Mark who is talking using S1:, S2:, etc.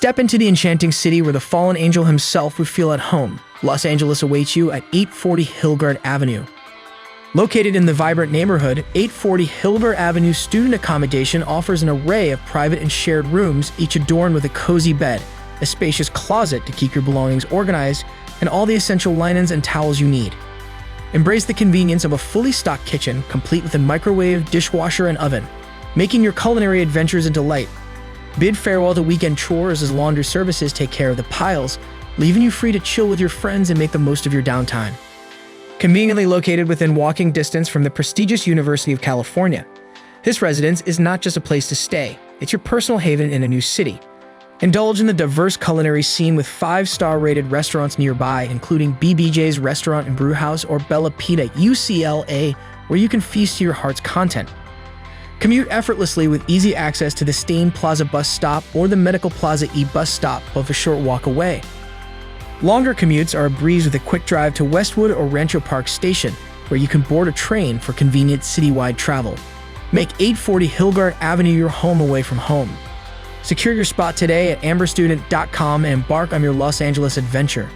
S1: Step into the enchanting city where the fallen angel himself would feel at home. Los Angeles awaits you at 840 Hilgard Avenue. Located in the vibrant neighborhood, 840 Hilgard Avenue Student Accommodation offers an array of private and shared rooms, each adorned with a cozy bed, a spacious closet to keep your belongings organized, and all the essential linens and towels you need. Embrace the convenience of a fully stocked kitchen, complete with a microwave, dishwasher, and oven, making your culinary adventures a delight. Bid farewell to weekend chores as laundry services take care of the piles, leaving you free to chill with your friends and make the most of your downtime. Conveniently located within walking distance from the prestigious University of California, this residence is not just a place to stay, it's your personal haven in a new city. Indulge in the diverse culinary scene with 5-star rated restaurants nearby, including BBJ's Restaurant and Brewhouse or Bella Pita UCLA, where you can feast to your heart's content. Commute effortlessly with easy access to the Stain Plaza bus stop or the Medical Plaza E bus stop, both a short walk away. Longer commutes are a breeze with a quick drive to Westwood or Rancho Park Station, where you can board a train for convenient citywide travel. Make 840 Hilgard Avenue your home away from home. Secure your spot today at amberstudent.com and embark on your Los Angeles adventure.